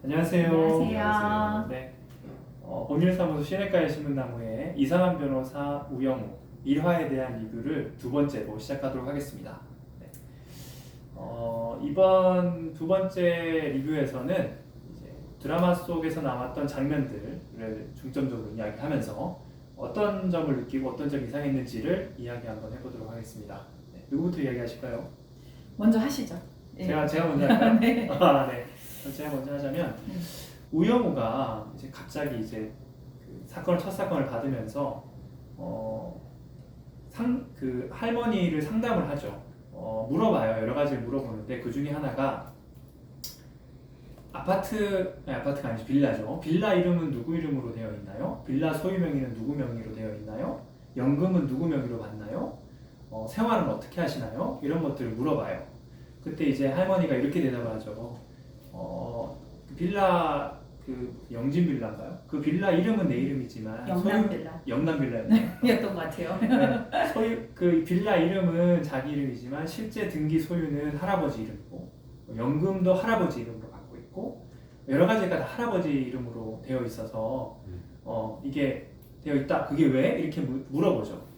안녕하세요. 안녕하세요. 네. 법률사무소 시내가의 신문나무의 이상한 변호사 우영우 1화에 대한 리뷰를 두 번째로 시작하도록 하겠습니다. 네. 이번 두 번째 리뷰에서는 이제 드라마 속에서 나왔던 장면들을 중점적으로 이야기하면서 어떤 점을 느끼고 어떤 점이 이상했는지를 이야기 한번 해보도록 하겠습니다. 네. 누구부터 이야기하실까요? 먼저 하시죠. 네. 제가 먼저 할까요? 네. 네. 제가 먼저 하자면 우영우가 이제 갑자기 이제 그 첫 사건을 받으면서 그 할머니를 상담을 하죠. 물어봐요. 여러 가지를 물어보는데 그 중에 하나가 아파트가 아니죠. 빌라죠. 빌라 이름은 누구 이름으로 되어 있나요? 빌라 소유 명의는 누구 명의로 되어 있나요? 연금은 누구 명의로 받나요? 생활은 어떻게 하시나요? 이런 것들을 물어봐요. 그때 이제 할머니가 이렇게 대답을 하죠. 그 빌라 그 영진 빌라인가요? 그 빌라 이름은 내 이름이지만 영남빌라. 영남빌라였나요? 였던 것 같아요. 네. 그 빌라 이름은 자기 이름이지만 실제 등기 소유는 할아버지 이름이고 연금도 할아버지 이름으로 갖고 있고 여러 가지가 다 할아버지 이름으로 되어 있어서 이게 되어 있다. 그게 왜? 이렇게 물어보죠.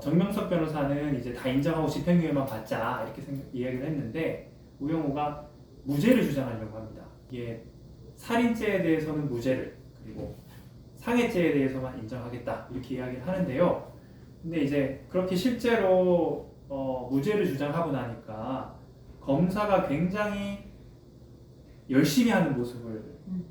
정명석 변호사는 이제 다 인정하고 집행유예만 받자 이렇게 이야기를 했는데 우영우가 무죄를 주장하려고 합니다. 이게 살인죄에 대해서는 무죄를 그리고 상해죄에 대해서만 인정하겠다 이렇게 이야기를 하는데요. 근데 이제 그렇게 실제로 무죄를 주장하고 나니까 검사가 굉장히 열심히 하는 모습을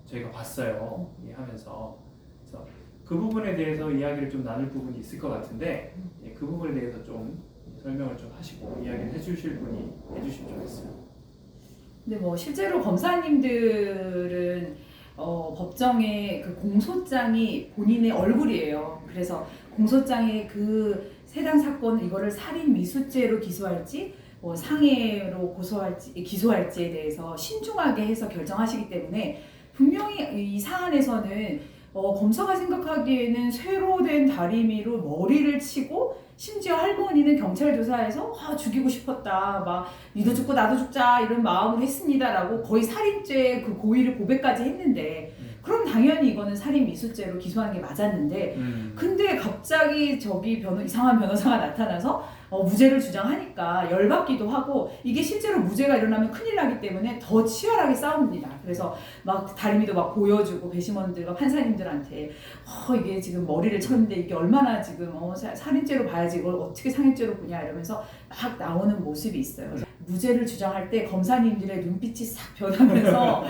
저희가 봤어요. 하면서 그래서 그 부분에 대해서 이야기를 좀 나눌 부분이 있을 것 같은데 그 부분에 대해서 좀 설명을 좀 하시고 이야기를 해주실 분이 해주시면 좋겠어요. 근데 뭐 실제로 검사님들은 법정에 그 공소장이 본인의 얼굴이에요. 그래서 공소장에 그 해당 사건은 이거를 살인 미수죄로 기소할지 뭐 상해로 기소할지에 대해서 신중하게 해서 결정하시기 때문에 분명히 이 사안에서는 검사가 생각하기에는 쇠로 된 다리미로 머리를 치고 심지어 할머니는 경찰 조사에서 죽이고 싶었다 막 니도 죽고 나도 죽자 이런 마음으로 했습니다라고 거의 살인죄 그 고의를 고백까지 했는데 그럼 당연히 이거는 살인 미수죄로 기소하는 게 맞았는데 근데 갑자기 이상한 변호사가 나타나서 무죄를 주장하니까 열받기도 하고 이게 실제로 무죄가 일어나면 큰일 나기 때문에 더 치열하게 싸웁니다. 그래서 막 다리미도 막 보여주고 배심원들과 판사님들한테 이게 지금 머리를 쳤는데 이게 얼마나 지금 살인죄로 봐야지 이걸 어떻게 상해죄로 보냐 이러면서 막 나오는 모습이 있어요. 무죄를 주장할 때 검사님들의 눈빛이 싹 변하면서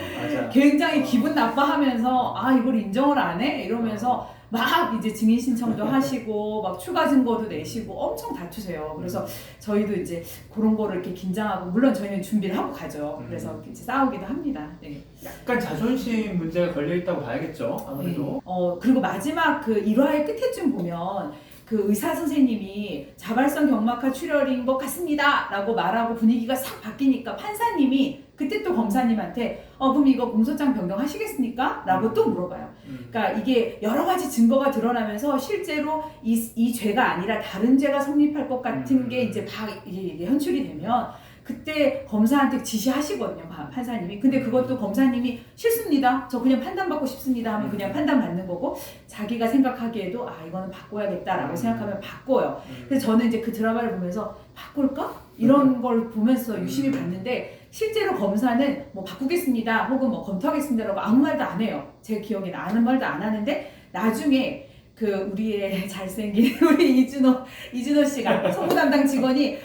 굉장히 기분 나빠하면서 이걸 인정을 안 해? 이러면서 막 이제 증인 신청도 하시고 막 추가 증거도 내시고 엄청 다투세요. 그래서 저희도 이제 그런 거를 이렇게 긴장하고 물론 저희는 준비를 하고 가죠. 그래서 이제 싸우기도 합니다. 네. 약간 자존심 문제가 걸려 있다고 봐야겠죠. 아무래도. 네. 그리고 마지막 그 1화의 끝에쯤 보면 그 의사 선생님이 자발성 경막하 출혈인 것 같습니다 라고 말하고 분위기가 싹 바뀌니까 판사님이 그때 또 검사님한테 그럼 이거 공소장 변경하시겠습니까? 라고 또 물어봐요. 그러니까 이게 여러 가지 증거가 드러나면서 실제로 이 죄가 아니라 다른 죄가 성립할 것 같은 게 이제 이게 현출이 되면 그때 검사한테 지시하시거든요, 판사님이. 근데 그것도 검사님이 싫습니다. 저 그냥 판단받고 싶습니다 하면 그냥 판단받는 거고 자기가 생각하기에도 이거는 바꿔야겠다라고 생각하면 바꿔요. 그래서 저는 이제 그 드라마를 보면서 바꿀까? 이런 걸 보면서 유심히 봤는데 실제로 검사는 뭐 바꾸겠습니다 혹은 뭐 검토하겠습니다라고 아무 말도 안 해요. 제 기억에는 아무 말도 안 하는데 나중에 그 우리의 잘생긴 우리 이준호 씨가 선고 담당 직원이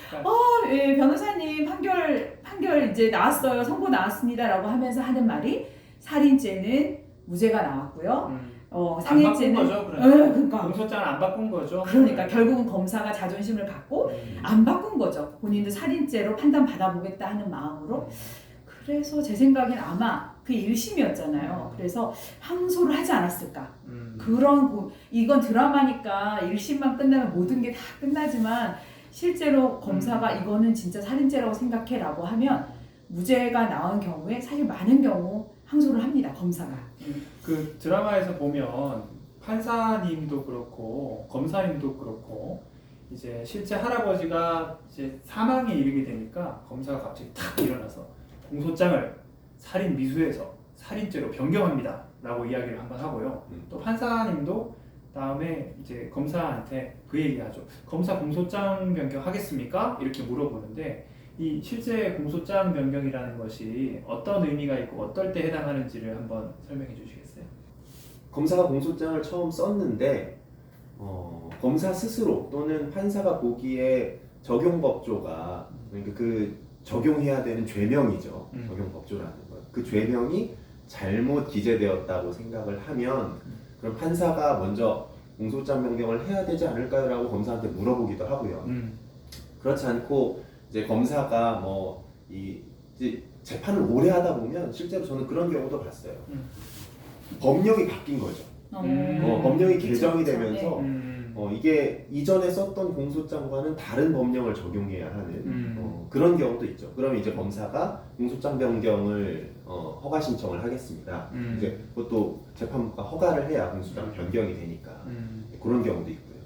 예, 변호사님 판결 이제 나왔어요. 선고 나왔습니다라고 하면서 하는 말이 살인죄는 무죄가 나왔고요. 상해죄는 안 바꾼 거죠. 그러니까 공소장을 안 바꾼 거죠. 그러니까 결국은 검사가 자존심을 갖고 안 바꾼 거죠. 본인도 살인죄로 판단받아 보겠다 하는 마음으로. 그래서 제 생각엔 아마 그 1심이었잖아요. 그래서 항소를 하지 않았을까. 이건 드라마니까 1심만 끝나면 모든 게 다 끝나지만 실제로 검사가 이거는 진짜 살인죄라고 생각해라고 하면 무죄가 나온 경우에 사실 많은 경우 항소를 합니다. 검사가. 그 드라마에서 보면 판사님도 그렇고 검사님도 그렇고 이제 실제 할아버지가 이제 사망에 이르게 되니까 검사가 갑자기 탁 일어나서 공소장을 살인 미수해서 살인죄로 변경합니다라고 이야기를 한번 하고요. 또 판사님도 다음에 이제 검사한테 그 얘기하죠. 검사 공소장 변경하겠습니까? 이렇게 물어보는데 이 실제 공소장 변경이라는 것이 어떤 의미가 있고 어떨 때 해당하는지를 한번 설명해 주시겠어요? 검사가 공소장을 처음 썼는데 검사 스스로 또는 판사가 보기에 적용법조가 그러니까 그 적용해야 되는 죄명이죠. 적용법조라는 것. 그 죄명이 잘못 기재되었다고 생각을 하면 그럼 판사가 먼저 공소장 변경을 해야 되지 않을까요? 라고 검사한테 물어보기도 하고요. 그렇지 않고 이제 검사가 이제 재판을 오래 하다 보면 실제로 저는 그런 경우도 봤어요. 법령이 바뀐 거죠. 법령이 개정이 되면서 이게 이전에 썼던 공소장과는 다른 법령을 적용해야 하는 그런 경우도 있죠. 그러면 이제 검사가 공소장 변경을 허가 신청을 하겠습니다. 이제 그것도 재판부가 허가를 해야 공소장 변경이 되니까 그런 경우도 있고요.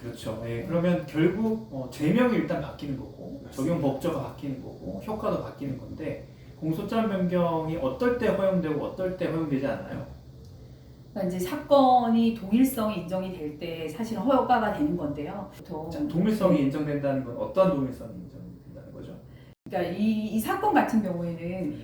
그렇죠. 예, 그러면 결국 죄명이 일단 바뀌는 거고 맞습니다. 적용 법조가 바뀌는 거고 효과도 바뀌는 건데 공소장 변경이 어떨 때 허용되고 어떨 때 허용되지 않나요? 그러니까 이제 사건이 동일성이 인정이 될 때 사실은 허가가 되는 건데요. 보통 자, 동일성이 인정된다는 건 어떤 동일성이 인정된다는 거죠? 그러니까 이 사건 같은 경우에는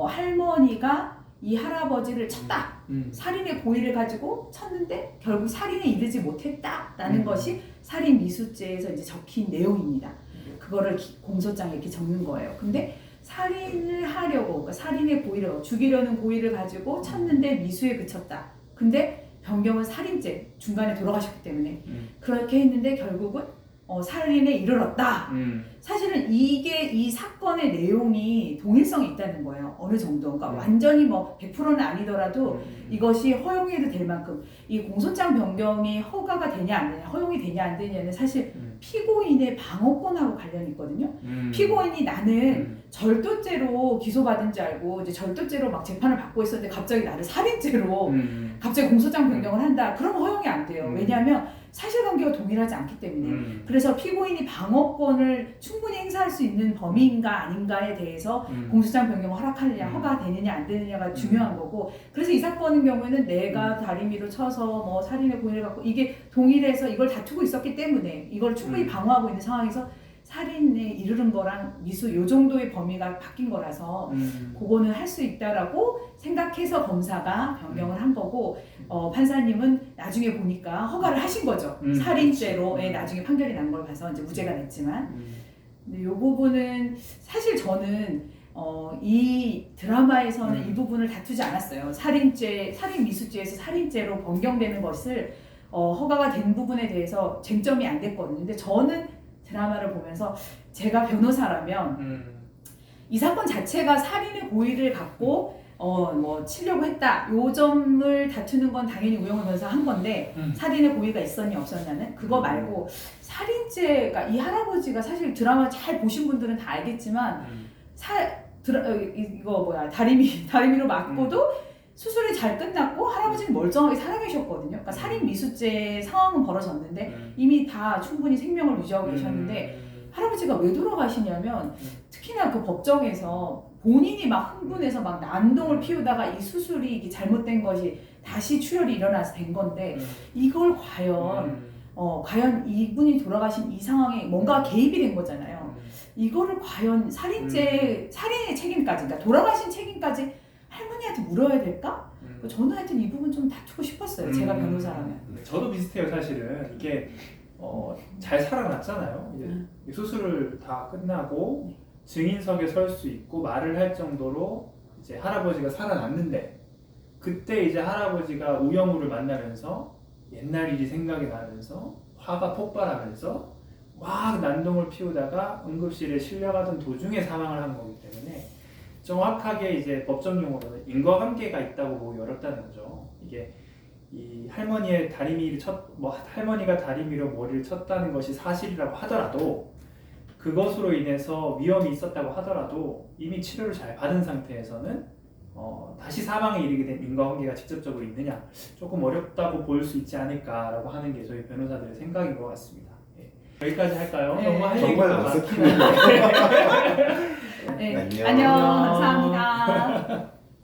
할머니가 이 할아버지를 쳤다. 살인의 고의를 가지고 쳤는데 결국 살인에 이르지 못했다라는 것이 살인 미수죄에서 이제 적힌 내용입니다. 그거를 공소장에 이렇게 적는 거예요. 근데 살인을 하려고, 그러니까 살인의 고의를, 죽이려는 고의를 가지고 쳤는데 미수에 그쳤다. 근데 변경은 살인죄, 중간에 돌아가셨기 때문에 그렇게 했는데 결국은 살인에 이르렀다. 사실은 이게 이 사건의 내용이 동일성이 있다는 거예요. 어느 정도. 그러니까 완전히 100%는 아니더라도 이것이 허용해도 될 만큼 이 공소장 변경이 허가가 되냐 안 되냐, 허용이 되냐 안 되냐는 사실 피고인의 방어권하고 관련이 있거든요. 피고인이 나는 절도죄로 기소받은 줄 알고 이제 절도죄로 막 재판을 받고 있었는데 갑자기 나를 살인죄로 갑자기 공소장 변경을 한다. 그러면 허용이 안 돼요. 왜냐하면 사실관계가 동일하지 않기 때문에. 그래서 피고인이 방어권을 충분히 행사할 수 있는 범위인가 아닌가에 대해서 공소장 변경을 허락하느냐 허가되느냐 안 되느냐가 중요한 거고, 그래서 이 사건의 경우에는 내가 다리미로 쳐서 살인의 고의를 갖고 이게 동일해서 이걸 다투고 있었기 때문에 이걸 충분히 방어하고 있는 상황에서 살인에 이르는 거랑 미수 요 정도의 범위가 바뀐 거라서 그거는 할 수 있다라고 생각해서 검사가 변경을 한 거고, 판사님은 나중에 보니까 허가를 하신 거죠. 살인죄로 나중에 판결이 난 걸 봐서 이제 무죄가 됐지만. 근데 요 부분은 사실 저는 이 드라마에서는 이 부분을 다투지 않았어요. 살인죄, 살인 미수죄에서 살인죄로 변경되는 것을 허가가 된 부분에 대해서 쟁점이 안 됐거든요. 근데 저는 드라마를 보면서 제가 변호사라면 이 사건 자체가 살인의 고의를 갖고 치려고 했다. 요 점을 다투는 건 당연히 우영우 변호사가 한 건데 살인의 고의가 있었냐 없었냐는 그거 말고 살인죄가 이 할아버지가 사실 드라마 잘 보신 분들은 다 알겠지만 다리미로 맞고도 수술이 잘 끝났고 할아버지는 멀쩡하게 살아계셨거든요. 그러니까 살인 미수죄 상황은 벌어졌는데 이미 다 충분히 생명을 유지하고 계셨는데 할아버지가 왜 돌아가시냐면 특히나 그 법정에서 본인이 막 흥분해서 막 난동을 피우다가 이 수술이 이게 잘못된 것이 다시 출혈이 일어나서 된 건데 이걸 과연 이분이 돌아가신 이 상황에 뭔가 개입이 된 거잖아요. 이거를 과연 살인의 책임까지, 그러니까 돌아가신 책임까지 할머니한테 물어야 될까? 저는 하여튼 이 부분 좀 다투고 싶었어요. 제가 변호사라면. 저도 비슷해요. 사실은 이게 잘 살아났잖아요. 이제 수술을 다 끝나고 증인석에 설 수 있고 말을 할 정도로 이제 할아버지가 살아났는데 그때 이제 할아버지가 우영우를 만나면서 옛날 일이 생각이 나면서 화가 폭발하면서 막 난동을 피우다가 응급실에 실려가던 도중에 사망을 한 거기 때문에 정확하게 이제 법정 용어로는 인과관계가 있다고 보기 어렵다는 거죠. 이게 이 할머니의 할머니가 다리미로 머리를 쳤다는 것이 사실이라고 하더라도 그것으로 인해서 위험이 있었다고 하더라도 이미 치료를 잘 받은 상태에서는 다시 사망에 이르게 된 인과관계가 직접적으로 있느냐 조금 어렵다고 볼 수 있지 않을까라고 하는 게 저희 변호사들의 생각인 것 같습니다. 예. 여기까지 할까요? 네. 너무 할 정말 얘기가 어색해요. 많긴 한데 네. 안녕. 안녕. 감사합니다.